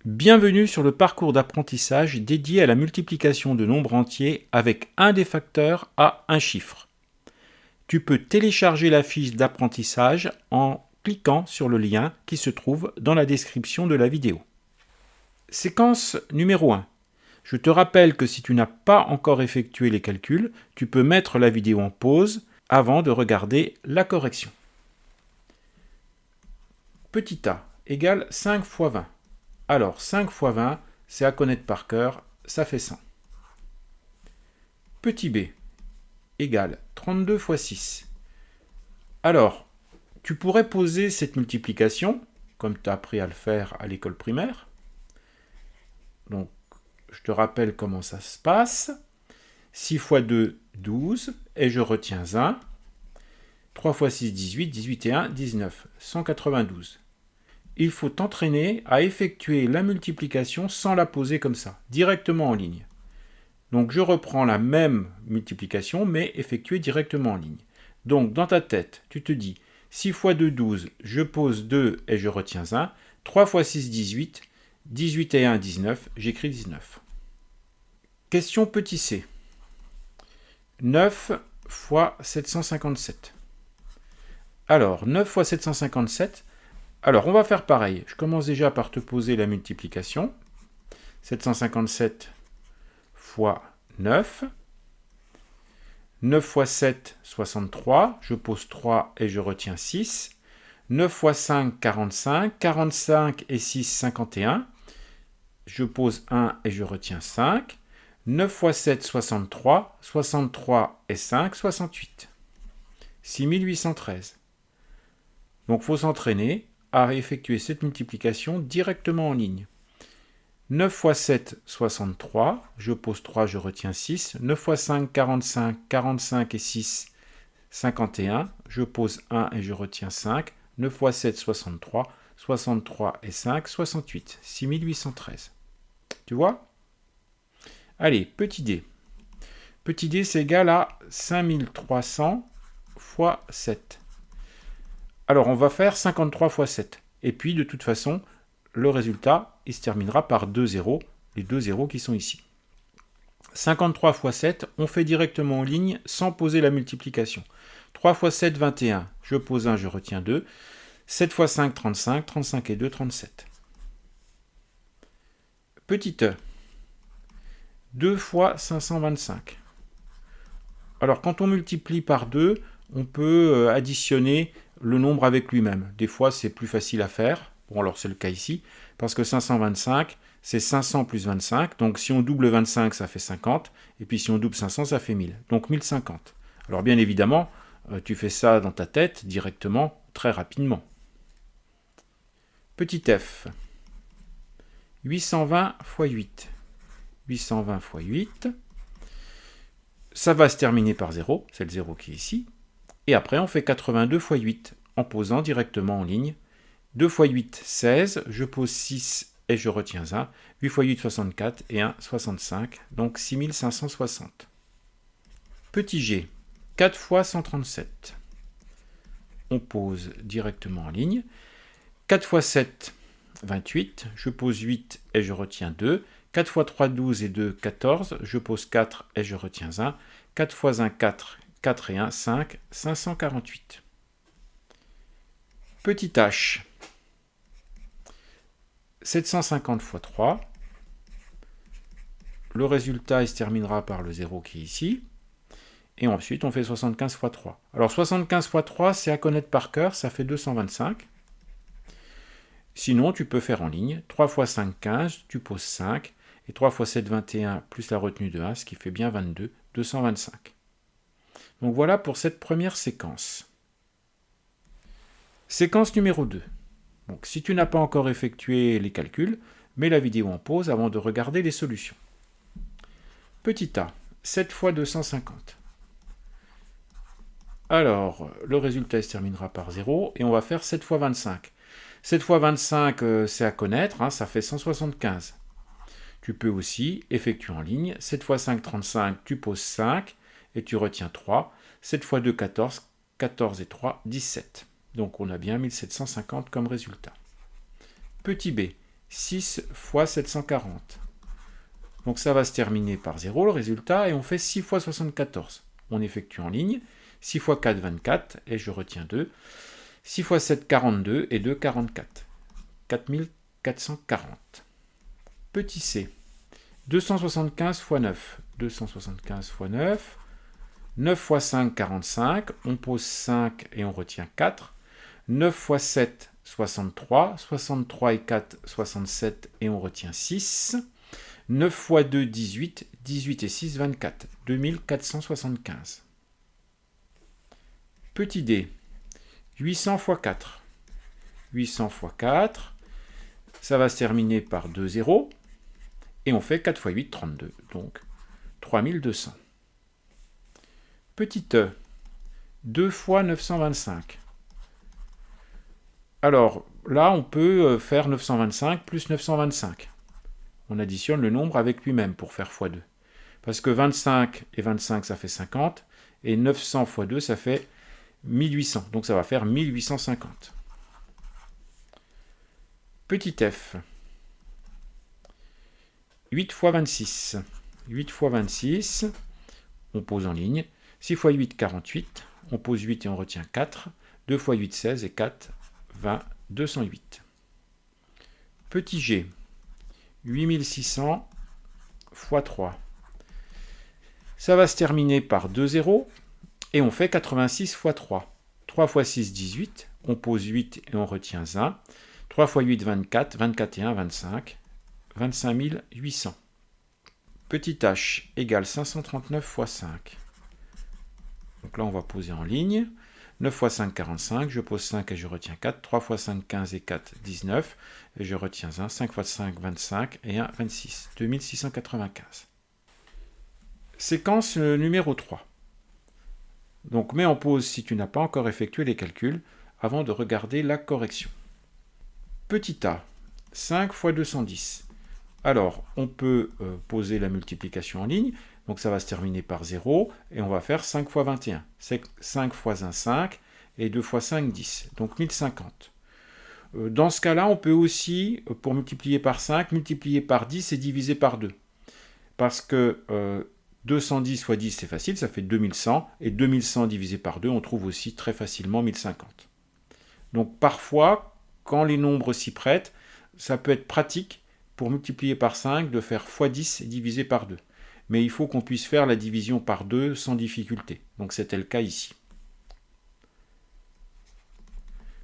Bienvenue sur le parcours d'apprentissage dédié à la multiplication de nombres entiers avec un des facteurs à un chiffre. Tu peux télécharger la fiche d'apprentissage en cliquant sur le lien qui se trouve dans la description de la vidéo. Séquence numéro 1. Je te rappelle que si tu n'as pas encore effectué les calculs, tu peux mettre la vidéo en pause avant de regarder la correction. Petit a égale 5 fois 20. Alors 5 fois 20, c'est à connaître par cœur, ça fait 100. Petit b égale 32 fois 6. Alors, tu pourrais poser cette multiplication, comme tu as appris à le faire à l'école primaire. Donc, je te rappelle comment ça se passe. 6 fois 2, 12, et je retiens 1. 3 fois 6, 18, 18 et 1, 19, 192. Il faut t'entraîner à effectuer la multiplication sans la poser comme ça, directement en ligne. Donc je reprends la même multiplication, mais effectuée directement en ligne. Donc dans ta tête, tu te dis 6 fois 2, 12, je pose 2 et je retiens 1. 3 fois 6, 18, 18 et 1, 19, j'écris 19. Question petit c. 9 fois 757. Alors, 9 fois 757, alors on va faire pareil. Je commence déjà par te poser la multiplication. 757 fois 9. 9 fois 7, 63. Je pose 3 et je retiens 6. 9 fois 5, 45. 45 et 6, 51. Je pose 1 et je retiens 5. 9 fois 7, 63. 63 et 5, 68. 6813. Donc il faut s'entraîner à effectuer cette multiplication directement en ligne. 9 fois 7, 63. Je pose 3, je retiens 6. 9 fois 5, 45. 45 et 6, 51. Je pose 1 et je retiens 5. 9 fois 7, 63. 63 et 5, 68. 6813. Tu vois? Allez, petit d. Petit d, c'est égal à 5300 fois 7. Alors, on va faire 53 fois 7. Et puis, de toute façon, le résultat, il se terminera par 2 zéros, les 2 zéros qui sont ici. 53 fois 7, on fait directement en ligne sans poser la multiplication. 3 fois 7, 21. Je pose 1, je retiens 2. 7 fois 5, 35. 35 et 2, 37. Petit e. 2 fois 525. Alors, quand on multiplie par 2, on peut additionner le nombre avec lui-même. Des fois, c'est plus facile à faire. Bon, alors c'est le cas ici, parce que 525, c'est 500 plus 25. Donc, si on double 25, ça fait 50. Et puis, si on double 500, ça fait 1000. Donc, 1050. Alors, bien évidemment, tu fais ça dans ta tête directement, très rapidement. Petit f. 820 fois 8. 820 fois 8. Ça va se terminer par 0. C'est le 0 qui est ici. Et après, on fait 82 fois 8 en posant directement en ligne. 2 fois 8, 16. Je pose 6 et je retiens 1. 8 fois 8, 64 et 1, 65. Donc 6560. Petit g. 4 fois 137. On pose directement en ligne. 4 fois 7, 28. Je pose 8 et je retiens 2. 4 fois 3, 12 et 2, 14. Je pose 4 et je retiens 1. 4 fois 1, 4. 4 et 1, 5, 548. Petit h. 750 fois 3. Le résultat, il se terminera par le 0 qui est ici. Et ensuite, on fait 75 fois 3. Alors, 75 fois 3, c'est à connaître par cœur, ça fait 225. Sinon, tu peux faire en ligne. 3 fois 5, 15, tu poses 5. Et 3 fois 7, 21, plus la retenue de 1, ce qui fait bien 22, 225. Donc voilà pour cette première séquence. Séquence numéro 2. Donc si tu n'as pas encore effectué les calculs, mets la vidéo en pause avant de regarder les solutions. Petit a, 7 fois 250. Alors, le résultat se terminera par 0 et on va faire 7 fois 25. 7 fois 25, c'est à connaître, ça fait 175. Tu peux aussi effectuer en ligne. 7 fois 5, 35, tu poses 5 et tu retiens 3. 7 fois 2, 14. 14 et 3, 17. Donc on a bien 1750 comme résultat. Petit b, 6 fois 740. Donc ça va se terminer par 0 le résultat, et on fait 6 fois 74. On effectue en ligne. 6 fois 4, 24, et je retiens 2. 6 fois 7, 42, et 2, 44. 4440. Petit c. 275 fois 9. 275 fois 9. 9 fois 5, 45. On pose 5 et on retient 4. 9 fois 7, 63. 63 et 4, 67, et on retient 6. 9 fois 2, 18. 18 et 6, 24. 2475. Petit d. 800 fois 4. 800 fois 4. Ça va se terminer par 2 zéros. Et on fait 4 fois 8, 32. Donc 3200. Petit e. 2 fois 925. Alors là, on peut faire 925 plus 925. On additionne le nombre avec lui-même pour faire x2. Parce que 25 et 25, ça fait 50. Et 900 fois 2, ça fait 1800. Donc ça va faire 1850. Petit f. 8 fois 26. 8 fois 26, on pose en ligne. 6 fois 8, 48. On pose 8 et on retient 4. 2 fois 8, 16 et 4, 20, 208. Petit g. 8600 fois 3. Ça va se terminer par 2 zéros. Et on fait 86 fois 3. 3 fois 6, 18. On pose 8 et on retient 1. 3 fois 8, 24. 24 et 1, 25. 25 800. Petit h égale 539 fois 5. Donc là, on va poser en ligne. 9 fois 5, 45. Je pose 5 et je retiens 4. 3 fois 5, 15 et 4, 19. Et je retiens 1. 5 fois 5, 25. Et 1, 26. 2695. Séquence numéro 3. Donc mets en pause si tu n'as pas encore effectué les calculs avant de regarder la correction. Petit a, 5 fois 210. Alors, on peut poser la multiplication en ligne. Donc ça va se terminer par 0. Et on va faire 5 fois 21. 5 fois 1, 5. Et 2 fois 5, 10. Donc 1050. Dans ce cas-là, on peut aussi, pour multiplier par 5, multiplier par 10 et diviser par 2. Parce que 210 fois 10, c'est facile, ça fait 2100. Et 2100 divisé par 2, on trouve aussi très facilement 1050. Donc parfois, quand les nombres s'y prêtent, ça peut être pratique pour multiplier par 5 de faire x10 et diviser par 2. Mais il faut qu'on puisse faire la division par 2 sans difficulté. Donc c'était le cas ici.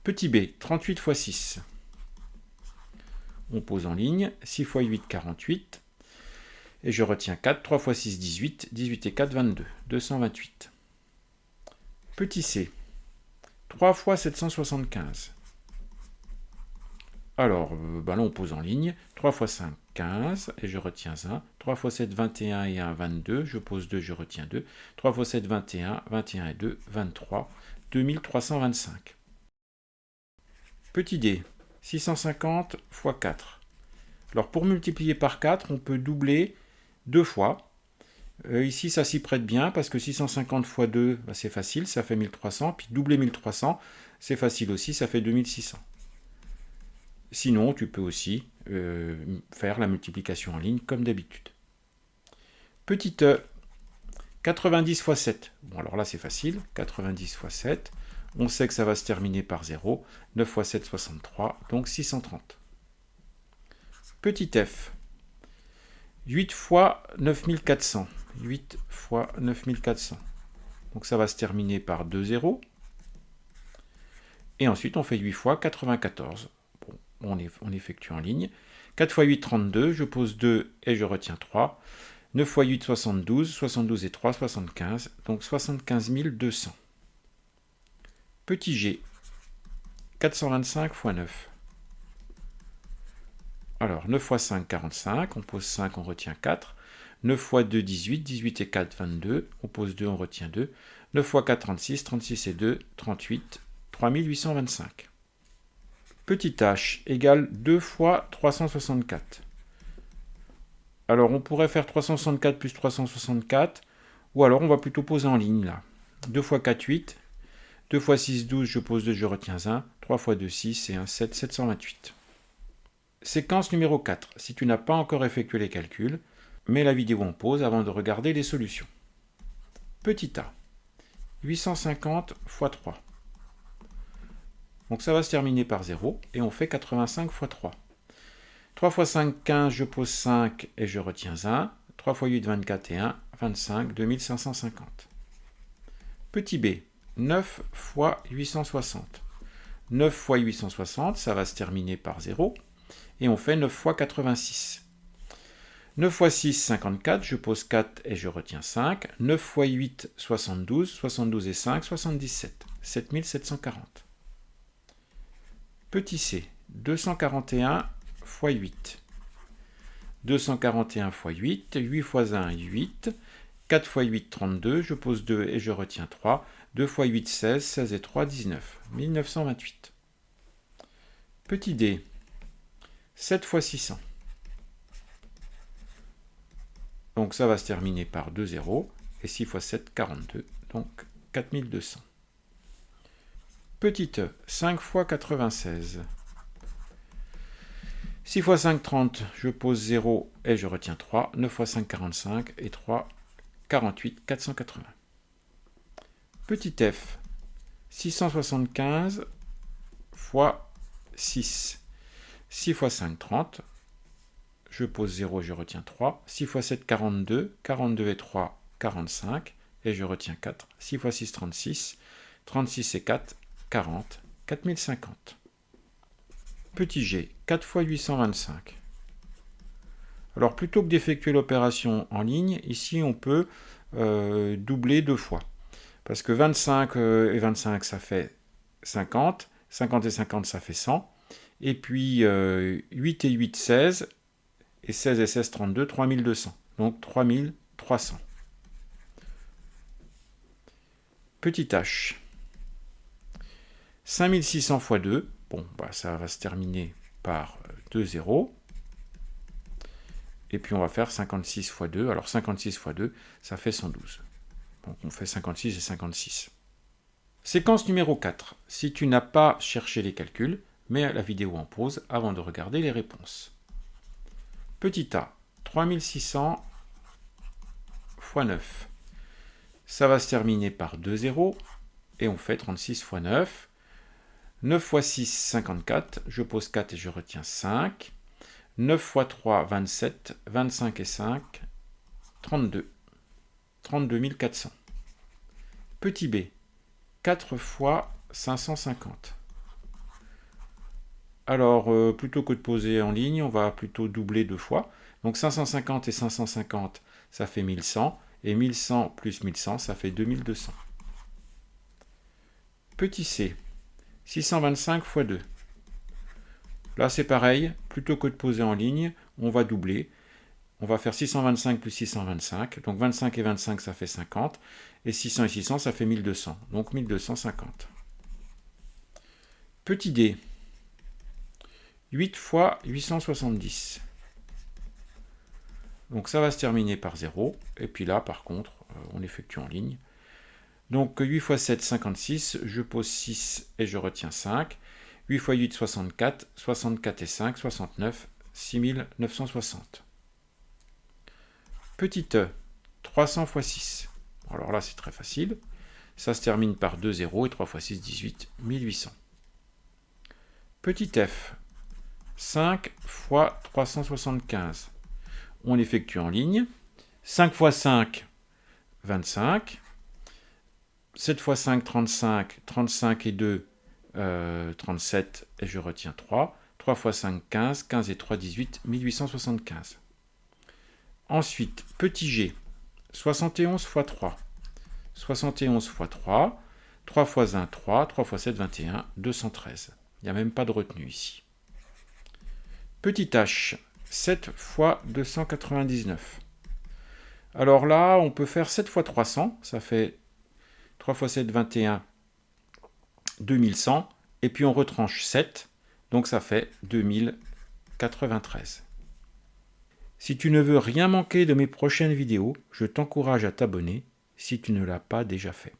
Petit b, 38 fois 6. On pose en ligne. 6 fois 8, 48. Et je retiens 4. 3 fois 6, 18. 18 et 4, 22. 228. Petit c. 3 fois 775. Alors, là, on pose en ligne. 3 fois 5, 15. Et je retiens 1. 3 fois 7, 21 et 1, 22. Je pose 2, je retiens 2. 3 fois 7, 21. 21 et 2, 23. 2325. Petit d. 650 fois 4. Alors, pour multiplier par 4, on peut doubler 2 fois. Ici, ça s'y prête bien, parce que 650 fois 2, c'est facile, ça fait 1300. Puis doubler 1300, c'est facile aussi, ça fait 2600. Sinon, tu peux aussi faire la multiplication en ligne, comme d'habitude. Petit e, 90 fois 7. Bon, alors là, c'est facile, 90 fois 7. On sait que ça va se terminer par 0. 9 fois 7, 63, donc 630. Petit f. 8 fois 9400. 8 fois 9400. Donc ça va se terminer par 2 zéros. Et ensuite, on fait 8 fois 94. Bon, on effectue en ligne. 4 fois 8, 32. Je pose 2 et je retiens 3. 9 fois 8, 72. 72 et 3, 75. Donc 75 200. Petit g. 425 fois 9. Alors, 9 fois 5, 45. On pose 5, on retient 4. 9 fois 2, 18. 18 et 4, 22. On pose 2, on retient 2. 9 fois 4, 36. 36 et 2, 38. 3825. Petit h égale 2 fois 364. Alors, on pourrait faire 364 plus 364. Ou alors, on va plutôt poser en ligne, là. 2 fois 4, 8. 2 fois 6, 12. Je pose 2, je retiens 1. 3 fois 2, 6. Et 1, 7. 728. Séquence numéro 4. Si tu n'as pas encore effectué les calculs, mets la vidéo en pause avant de regarder les solutions. Petit a, 850 x 3. Donc ça va se terminer par 0 et on fait 85 x 3. 3 x 5, 15, je pose 5 et je retiens 1. 3 x 8, 24 et 1, 25, 2550. Petit b, 9 x 860. 9 x 860, ça va se terminer par 0. Et on fait 9 x 86. 9 x 6, 54, je pose 4 et je retiens 5. 9 x 8, 72. 72 et 5, 77. 7740. Petit c, 241 x 8. 241 x 8, 8 x 1, 8. 4 x 8, 32, je pose 2 et je retiens 3. 2 x 8, 16, 16 et 3, 19. 1928. Petit d, 7 x 600. Donc ça va se terminer par 2 zéros. Et 6 x 7, 42. Donc 4200. Petit e, 5 x 96. 6 x 5, 30. Je pose 0 et je retiens 3. 9 x 5, 45. Et 3, 48, 480. Petit f, 675 x 6. 6 x 5, 30. Je pose 0 et je retiens 3. 6 x 7, 42. 42 et 3, 45. Et je retiens 4. 6 x 6, 36. 36 et 4, 40. 4050. Petit g, 4 x 825. Alors plutôt que d'effectuer l'opération en ligne, ici on peut doubler 2 fois. Parce que 25 et 25 ça fait 50. 50 et 50 ça fait 100. Et puis 8 et 8, 16. Et 16 et 16, 32, 3200. Donc 3300. Petit h. 5600 x 2. Bon, ça va se terminer par 2 zéros. Et puis on va faire 56 x 2. Alors 56 x 2, ça fait 112. Donc on fait 56 et 56. Séquence numéro 4. Si tu n'as pas cherché les calculs, mets la vidéo en pause avant de regarder les réponses. Petit a, 3600 x 9. Ça va se terminer par 2 zéros. Et on fait 36 x 9. 9 x 6, 54. Je pose 4 et je retiens 5. 9 x 3, 27. 25 et 5, 32. 32 400. Petit b, 4 x 550. Alors, plutôt que de poser en ligne, on va plutôt doubler 2 fois. Donc 550 et 550, ça fait 1100. Et 1100 plus 1100, ça fait 2200. Petit c, 625 x 2. Là, c'est pareil. Plutôt que de poser en ligne, on va doubler. On va faire 625 plus 625. Donc 25 et 25, ça fait 50. Et 600 et 600, ça fait 1200. Donc 1250. Petit d, 8 x 870. Donc ça va se terminer par 0. Et puis là, par contre, on effectue en ligne. Donc 8 x 7, 56. Je pose 6 et je retiens 5. 8 x 8, 64. 64 et 5, 69. 6960. Petit e, 300 x 6. Alors là, c'est très facile. Ça se termine par 2 zéros et 3 x 6, 18. 1800. Petit f, 5 x 375. On effectue en ligne. 5 x 5, 25. 7 x 5, 35. 35 et 2, 37. Et je retiens 3. 3 x 5, 15. 15 et 3, 18. 1875. Ensuite, petit g, 71 x 3. 71 x 3. 3 x 1, 3. 3 x 7, 21. 213. Il n'y a même pas de retenue ici. Petit h, 7 x 299. Alors là, on peut faire 7 x 300. Ça fait 3 x 7, 21. 2100. Et puis on retranche 7. Donc ça fait 2093. Si tu ne veux rien manquer de mes prochaines vidéos, je t'encourage à t'abonner si tu ne l'as pas déjà fait.